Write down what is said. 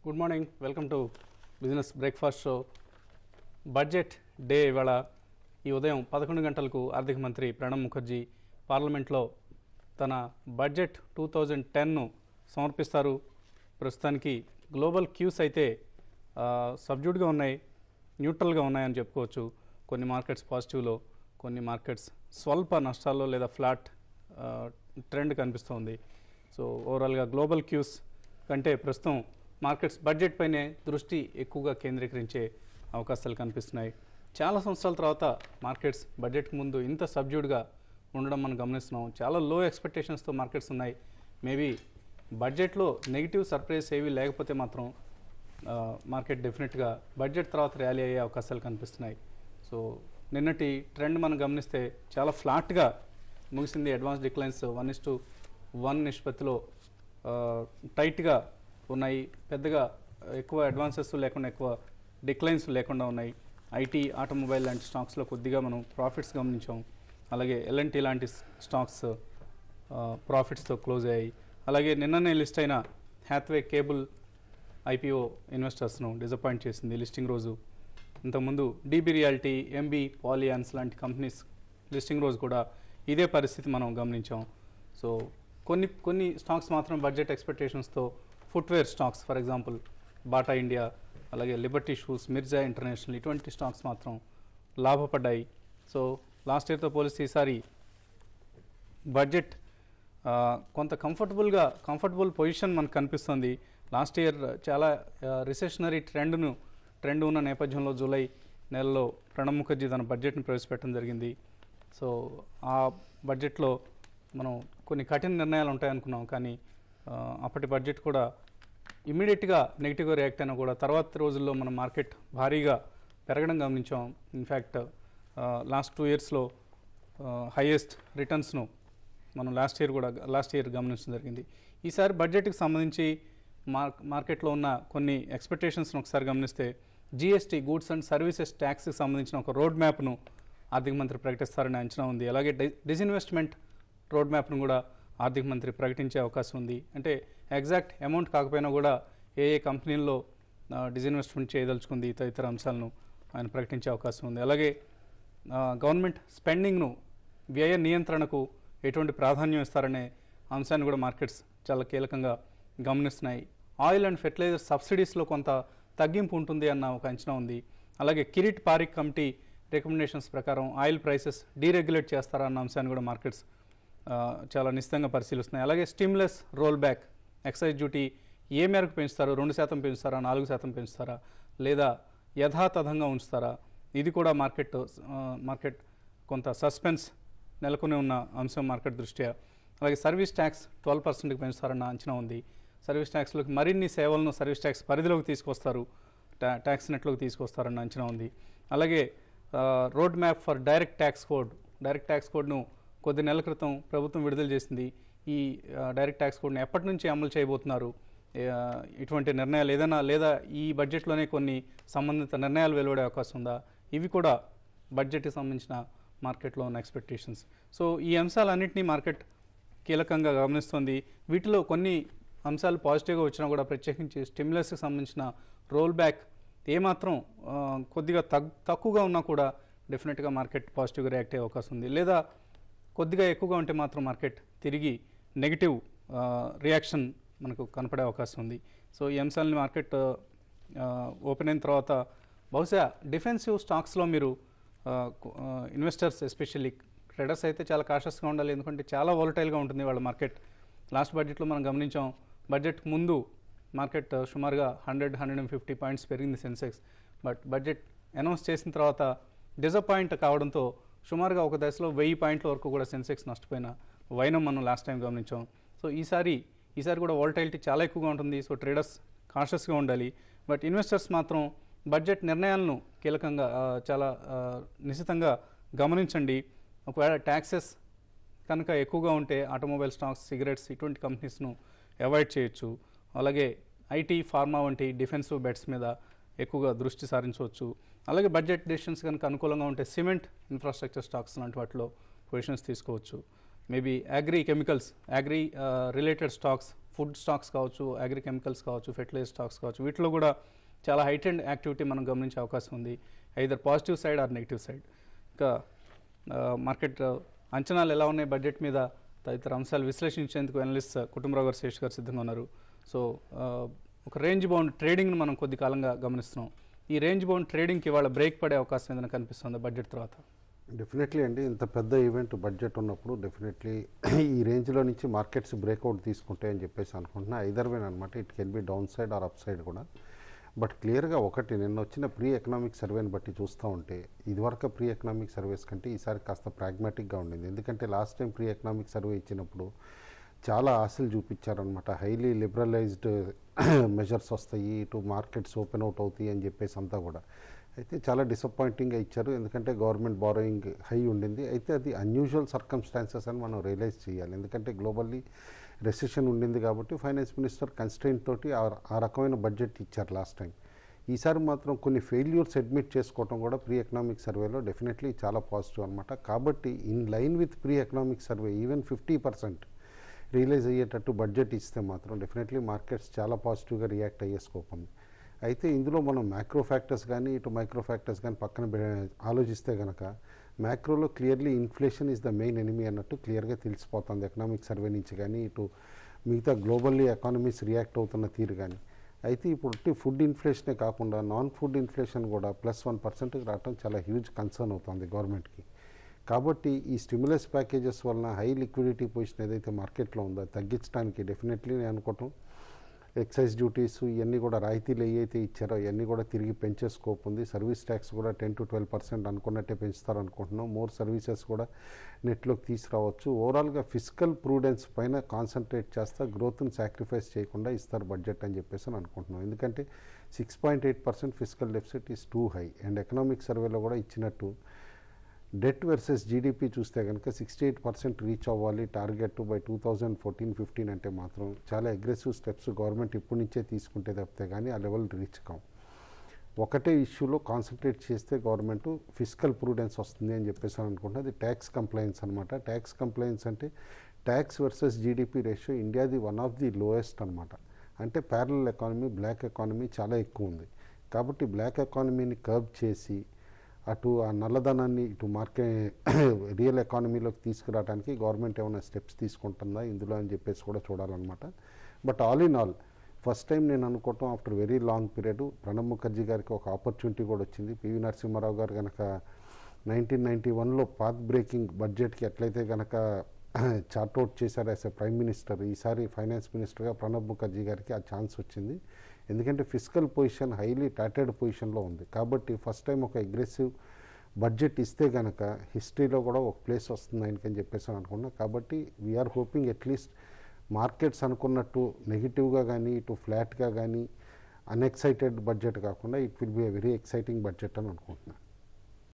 Good morning, welcome to business breakfast show. Budget day ఇవాళ ఈ ఉదయం 11 గంటలకు ఆర్థిక మంత్రి ప్రణబ్ ముఖర్జీ పార్లమెంట్లో తన బడ్జెట్ 2010ను సమర్పిస్తారు. ప్రస్తుతానికి గ్లోబల్ క్యూస్ అయితే సబ్జ్యూడ్గా ఉన్నాయి, న్యూట్రల్గా ఉన్నాయని చెప్పుకోవచ్చు. కొన్ని మార్కెట్స్ పాజిటివ్లో, కొన్ని మార్కెట్స్ స్వల్ప నష్టాల్లో లేదా ఫ్లాట్ ట్రెండ్ కనిపిస్తోంది. సో ఓవరాల్గా గ్లోబల్ క్యూస్ కంటే ప్రస్తుతం మార్కెట్స్ బడ్జెట్ పైనే దృష్టి ఎక్కువగా కేంద్రీకరించే అవకాశాలు కనిపిస్తున్నాయి. చాలా సంవత్సరాల తర్వాత మార్కెట్స్ బడ్జెట్కి ముందు ఇంత సబ్జ్యూడ్గా ఉండడం మనం గమనిస్తున్నాం. చాలా లో ఎక్స్పెక్టేషన్స్తో మార్కెట్స్ ఉన్నాయి. మేబీ బడ్జెట్లో నెగిటివ్ సర్ప్రైజ్ ఏవి లేకపోతే మాత్రం మార్కెట్ డెఫినెట్గా బడ్జెట్ తర్వాత ర్యాలీ అయ్యే అవకాశాలు కనిపిస్తున్నాయి. సో నిన్నటి ట్రెండ్ మనం గమనిస్తే చాలా ఫ్లాట్గా ముగిసింది. అడ్వాన్స్ డిక్లైన్స్ 1:1 నిష్పత్తిలో టైట్గా ఉన్నాయి. పెద్దగా ఎక్కువ అడ్వాన్సెస్ లేకుండా, ఎక్కువ డిక్లైన్స్ లేకుండా ఉన్నాయి. ఐటీ, ఆటోమొబైల్ లాంటి స్టాక్స్లో కొద్దిగా మనం ప్రాఫిట్స్ గమనించాం. అలాగే ఎల్ఎన్టీ లాంటి స్టాక్స్ ప్రాఫిట్స్తో క్లోజ్ అయ్యాయి. అలాగే నిన్ననే లిస్ట్ అయిన హ్యాత్వే కేబుల్ ఐపీఓ ఇన్వెస్టర్స్ను డిసప్పాయింట్ చేసింది లిస్టింగ్ రోజు. ఇంతకుముందు డీబీ రియాలిటీ, ఎంబీ పాలియాన్స్ లాంటి కంపెనీస్ లిస్టింగ్ రోజు కూడా ఇదే పరిస్థితి మనం గమనించాం. సో కొన్ని స్టాక్స్ మాత్రం బడ్జెట్ ఎక్స్పెక్టేషన్స్తో, footwear stocks for example Bata India, అలాగే లిబర్టీ షూస్, మిర్జా ఇంటర్నేషనల్, ఇటువంటి స్టాక్స్ మాత్రం లాభపడ్డాయి. సో లాస్ట్ ఇయర్తో పోలిస్తే ఈసారి బడ్జెట్ కొంత కంఫర్టబుల్ పొజిషన్ మనకు కనిపిస్తుంది. లాస్ట్ ఇయర్ చాలా రిసెషనరీ ట్రెండ్ ఉన్న నేపథ్యంలో జూలై నెలలో ప్రణబ్ ముఖర్జీ తన బడ్జెట్ని ప్రవేశపెట్టడం జరిగింది. సో ఆ బడ్జెట్లో మనం కొన్ని కఠిన నిర్ణయాలు ఉంటాయనుకున్నాం, కానీ అప్పటి బడ్జెట్ కూడా ఇమ్మీడియట్గా నెగిటివ్గా రియాక్ట్ అయినా కూడా తర్వాత రోజుల్లో మనం మార్కెట్ భారీగా పెరగడం గమనించాం. ఇన్ఫ్యాక్ట్ లాస్ట్ 2 ఇయర్స్లో హైయెస్ట్ రిటర్న్స్ను మనం లాస్ట్ ఇయర్ గమనించడం జరిగింది. ఈసారి బడ్జెట్కి సంబంధించి మార్కెట్లో ఉన్న కొన్ని ఎక్స్పెక్టేషన్స్ను ఒకసారి గమనిస్తే, జిఎస్టీ, గూడ్స్ అండ్ సర్వీసెస్ ట్యాక్స్కి సంబంధించిన ఒక రోడ్ మ్యాప్ను ఆర్థిక మంత్రి ప్రకటిస్తారని అంచనా ఉంది. అలాగే డిస్ఇన్వెస్ట్మెంట్ రోడ్ మ్యాప్ను కూడా ఆర్థిక మంత్రి ప్రకటించే అవకాశం ఉంది. అంటే ఎగ్జాక్ట్ అమౌంట్ కాకపోయినా కూడా ఏ కంపెనీల్లో డిస్ఇన్వెస్ట్మెంట్ చేయదలుచుకుంది, ఇతర అంశాలను ఆయన ప్రకటించే అవకాశం ఉంది. అలాగే గవర్నమెంట్ స్పెండింగ్ను, వ్యయ నియంత్రణకు ఎటువంటి ప్రాధాన్యం ఇస్తారనే అంశాన్ని కూడా మార్కెట్స్ చాలా కీలకంగా గమనిస్తున్నాయి. ఆయిల్ అండ్ ఫెర్టిలైజర్ సబ్సిడీస్లో కొంత తగ్గింపు ఉంటుంది అన్న ఒక అంచనా ఉంది. అలాగే కిరీట్ పారిక్ కమిటీ రికమెండేషన్స్ ప్రకారం ఆయిల్ ప్రైసెస్ డీరెగ్యులేట్ చేస్తారా అన్న అంశాన్ని కూడా మార్కెట్స్ చాలా నిశ్చితంగా పరిశీలిస్తున్నాయి. అలాగే stimulus roll back, excise duty ఏ మేరకు పెంచుతారు, 2% పెంచుతారా, 4% పెంచుతారా, లేదా యథాతథంగా ఉంచుతారా, ఇది కూడా మార్కెట్ కొంత సస్పెన్స్ నెలకొని ఉన్న అంశం మార్కెట్ దృష్ట్యా. అలాగే సర్వీస్ ట్యాక్స్ 12%కి పెంచుతారన్న అంచనా ఉంది. సర్వీస్ ట్యాక్స్లోకి మరిన్ని సేవలను సర్వీస్ ట్యాక్స్ పరిధిలోకి తీసుకొస్తారు, ట్యాక్స్ నెట్లోకి తీసుకొస్తారన్న అంచనా ఉంది. అలాగే road map for direct tax కోడ్ను కొద్ది నెలల క్రితం ప్రభుత్వం విడుదల చేసింది. ఈ డైరెక్ట్ ట్యాక్స్ కోడ్ని ఎప్పటి నుంచి అమలు చేయబోతున్నారు, ఇటువంటి నిర్ణయాలు లేదా ఈ బడ్జెట్లోనే కొన్ని సంబంధిత నిర్ణయాలు వెలువడే అవకాశం ఉందా, ఇవి కూడా బడ్జెట్కి సంబంధించిన మార్కెట్లో ఉన్న ఎక్స్పెక్టేషన్స్. సో ఈ అంశాలన్నింటినీ మార్కెట్ కీలకంగా గమనిస్తుంది. వీటిలో కొన్ని అంశాలు పాజిటివ్గా వచ్చినా కూడా, ప్రత్యేకించి స్టిమ్యులస్కి సంబంధించిన రోల్ బ్యాక్ ఏమాత్రం కొద్దిగా తక్కువగా ఉన్నా కూడా డెఫినెట్గా మార్కెట్ పాజిటివ్గా రియాక్ట్ అయ్యే అవకాశం ఉంది. లేదా కొద్దిగా ఎక్కువగా ఉంటే మాత్రం మార్కెట్ తిరిగి నెగిటివ్ రియాక్షన్ మనకు కనపడే అవకాశం ఉంది. సో ఈ అంశాలని మార్కెట్ ఓపెన్ అయిన తర్వాత బహుశా డిఫెన్సివ్ స్టాక్స్లో మీరు ఇన్వెస్టర్స్, ఎస్పెషల్లీ ట్రేడర్స్ అయితే చాలా కాషస్గా ఉండాలి. ఎందుకంటే చాలా వాలటైల్గా ఉంటుంది వాళ్ళ మార్కెట్. లాస్ట్ బడ్జెట్లో మనం గమనించాం, బడ్జెట్ ముందు మార్కెట్ సుమారుగా 100-150 పాయింట్స్ పెరిగింది సెన్సెక్స్. బట్ బడ్జెట్ అనౌన్స్ చేసిన తర్వాత డిసప్పాయింట్ కావడంతో సుమారుగా ఒక దశలో 1000 పాయింట్ల వరకు కూడా సెన్సెక్స్ నష్టపోయిన వైనం మనం లాస్ట్ టైం గమనించాం. సో ఈసారి కూడా వాలటైలిటీ చాలా ఎక్కువగా ఉంటుంది. సో ట్రేడర్స్ కాషస్గా ఉండాలి. బట్ ఇన్వెస్టర్స్ మాత్రం బడ్జెట్ నిర్ణయాలను కీలకంగా చాలా నిశితంగా గమనించండి. ఒకవేళ ట్యాక్సెస్ కనుక ఎక్కువగా ఉంటే ఆటోమొబైల్ స్టాక్స్, సిగరెట్స్, ఇటువంటి కంపెనీస్ను అవాయిడ్ చేయొచ్చు. అలాగే ఐటీ, ఫార్మా వంటి డిఫెన్సివ్ బెట్స్ మీద ఎక్కువగా దృష్టి సారించవచ్చు. అలాగే బడ్జెట్ డెసిషన్స్ కనుక అనుకూలంగా ఉంటే సిమెంట్, ఇన్ఫ్రాస్ట్రక్చర్ స్టాక్స్ లాంటి వాటిలో పొజిషన్స్ తీసుకోవచ్చు. Maybe agri chemicals, related stocks, food stocks కావచ్చు, అగ్రికెమికల్స్ కావచ్చు, ఫెర్టిలైజర్ స్టాక్స్ కావచ్చు, వీటిలో కూడా చాలా హైటెండ్ యాక్టివిటీ మనం గమనించే అవకాశం ఉంది, either positive side or negative side. ఇంకా మార్కెట్ అంచనాలు ఎలా ఉన్నాయి బడ్జెట్ మీద తదితర అంశాలు విశ్లేషించేందుకు అనలిస్ట్ కుటుంబరావు గారు, శేష్ గారు సిద్ధంగా ఉన్నారు. సో ఒక రేంజ్ బౌండ్ ట్రేడింగ్ను మనం కొద్ది కాలంగా గమనిస్తున్నాం. ఈ రేంజ్ బౌండ్ ట్రేడింగ్కి ఇవాళ బ్రేక్ పడే అవకాశం ఏదైనా కనిపిస్తుంది బడ్జెట్ తర్వాత? డెఫినెట్లీ అండి, ఇంత పెద్ద ఈవెంట్ బడ్జెట్ ఉన్నప్పుడు డెఫినెట్లీ ఈ రేంజ్లో నుంచి మార్కెట్స్ బ్రేక్అవుట్ తీసుకుంటాయని చెప్పేసి అనుకుంటున్నా. ఐదర్ వే అనమాట, it can be down side or up side కూడా. బట్ క్లియర్గా ఒకటి, నిన్న వచ్చిన ప్రీ ఎకనామిక్ సర్వేని బట్టి చూస్తూ ఉంటే ఇదివరకు ప్రీ ఎకనామిక్ సర్వేస్ కంటే ఈసారి కాస్త ప్రాగ్మాటిక్గా ఉండింది. ఎందుకంటే last time pre economic survey ఇచ్చినప్పుడు చాలా ఆశలు చూపించారనమాట. హైలీ లిబరలైజ్డ్ మెజర్స్ వస్తాయి, ఇటు మార్కెట్స్ ఓపెన్ అవుట్ అవుతాయి అని చెప్పేసి అంతా కూడా. అయితే చాలా డిసప్పాయింటింగ్గా ఇచ్చారు, ఎందుకంటే గవర్నమెంట్ బారోయింగ్ హై ఉండింది. అయితే అది అన్యూజువల్ సర్కమ్స్టాన్సెస్ అని మనం రియలైజ్ చేయాలి, ఎందుకంటే గ్లోబల్లీ రెసిషన్ ఉండింది కాబట్టి ఫైనాన్స్ మినిస్టర్ కన్స్ట్రెయింట్ తోటి ఆ రకమైన బడ్జెట్ ఇచ్చారు లాస్ట్ టైం. ఈసారి మాత్రం కొన్ని ఫెయిల్యూర్స్ అడ్మిట్ చేసుకోవడం కూడా ప్రీ ఎకనామిక్ సర్వేలో డెఫినెట్లీ చాలా పాజిటివ్ అనమాట. కాబట్టి in line with pre economic survey even 50% realise అయ్యేటట్టు బడ్జెట్ ఇస్తే మాత్రం డెఫినెట్లీ మార్కెట్స్ చాలా పాజిటివ్గా రియాక్ట్ అయ్యే స్కోప్ ఉంది. అయితే ఇందులో మనం మ్యాక్రో ఫ్యాక్టర్స్ కానీ ఇటు మైక్రో ఫ్యాక్టర్స్ కానీ పక్కన ఆలోచిస్తే కనుక మ్యాక్రోలో clearly inflation is the main enemy అన్నట్టు క్లియర్గా తెలిసిపోతుంది ఎకనామిక్ సర్వే నుంచి కానీ, ఇటు మిగతా గ్లోబల్లీ ఎకానమీస్ రియాక్ట్ అవుతున్న తీరు కానీ. అయితే ఇప్పుడు ఫుడ్ ఇన్ఫ్లేషనే కాకుండా నాన్ ఫుడ్ ఇన్ఫ్లేషన్ కూడా +1% రావడం చాలా హ్యూజ్ కన్సర్న్ అవుతుంది గవర్నమెంట్కి. కాబట్టి ఈ స్టిమ్యులస్ ప్యాకేజెస్ వలన హై లిక్విడిటీ పొజిషన్ ఏదైతే మార్కెట్లో ఉందో తగ్గించడానికి డెఫినెట్లీ నేను అనుకోవటం ఎక్సైజ్ డ్యూటీస్ ఇవన్నీ కూడా రాయితీలు ఏవైతే ఇచ్చారో ఇవన్నీ కూడా తిరిగి పెంచే స్కోప్ ఉంది. సర్వీస్ ట్యాక్స్ కూడా 10 to 12% అనుకున్నట్టే పెంచుతారు అనుకుంటున్నాం. మోర్ సర్వీసెస్ కూడా నెట్లోకి తీసుకురావచ్చు. ఓవరాల్గా ఫిజికల్ ప్రూడెన్స్ పైన కాన్సన్ట్రేట్ చేస్తా గ్రోత్ని సాక్రిఫైస్ చేయకుండా ఇస్తారు బడ్జెట్ అని చెప్పేసి అనుకుంటున్నాం. ఎందుకంటే 6.8% physical deficit is two high. And economic సర్వేలో కూడా ఇచ్చినట్టు డెట్ వర్సెస్ జీడిపి చూస్తే కనుక 68% రీచ్ అవ్వాలి టార్గెట్ బై 2014-15 అంటే మాత్రం చాలా అగ్రెసివ్ స్టెప్స్ గవర్నమెంట్ ఇప్పటి నుంచే తీసుకుంటే తప్పితే కానీ ఆ లెవెల్ రీచ్ కాం. ఒకటే ఇష్యూలో కాన్సన్ట్రేట్ చేస్తే గవర్నమెంట్ ఫిజికల్ ప్రూడెన్స్ వస్తుంది అని చెప్పేసి అనుకుంటున్నా. అది ట్యాక్స్ కంప్లైన్స్ అనమాట. ట్యాక్స్ కంప్లైన్స్ అంటే ట్యాక్స్ వర్సెస్ జీడిపి రేషియో ఇండియాది వన్ ఆఫ్ ది లోయెస్ట్ అనమాట. అంటే ప్యారలల్ ఎకానమీ, బ్లాక్ ఎకానమీ చాలా ఎక్కువ ఉంది. కాబట్టి బ్లాక్ ఎకానమీని కర్బ్ చేసి అటు ఆ నల్లధనాన్ని ఇటు రియల్ ఎకానమీలోకి తీసుకురావడానికి గవర్నమెంట్ ఏమైనా స్టెప్స్ తీసుకుంటుందా ఇందులో అని చెప్పేసి కూడా చూడాలన్నమాట. But all in all first time నేను అనుకోవటం after very long period Pranab Mukherjee గారికి ఒక ఆపర్చునిటీ కూడా వచ్చింది. పివి నరసింహారావు గారు కనుక 1991లో పాత్ బ్రేకింగ్ బడ్జెట్కి ఎట్లయితే కనుక చార్ట్అవుట్ చేశారు యాజ్ ఎ ప్రైమ్ మినిస్టర్, ఈసారి ఫైనాన్స్ మినిస్టర్గా ప్రణబ్ ముఖర్జీ గారికి ఆ ఛాన్స్ వచ్చింది. ఎందుకంటే ఫిజికల్ పొజిషన్ హైలీ టాటెడ్ పొజిషన్లో ఉంది. కాబట్టి ఫస్ట్ టైం ఒక అగ్రెసివ్ బడ్జెట్ ఇస్తే కనుక హిస్టరీలో కూడా ఒక ప్లేస్ వస్తుంది ఆయనకని చెప్పేసి అనుకున్నా. కాబట్టి వీఆర్ హోపింగ్ అట్లీస్ట్ మార్కెట్స్ అనుకున్నట్టు నెగిటివ్గా కానీ ఇటు ఫ్లాట్గా కానీ అన్ఎక్సైటెడ్ బడ్జెట్ కాకుండా it will be a very exciting budget అని అనుకుంటున్నాను.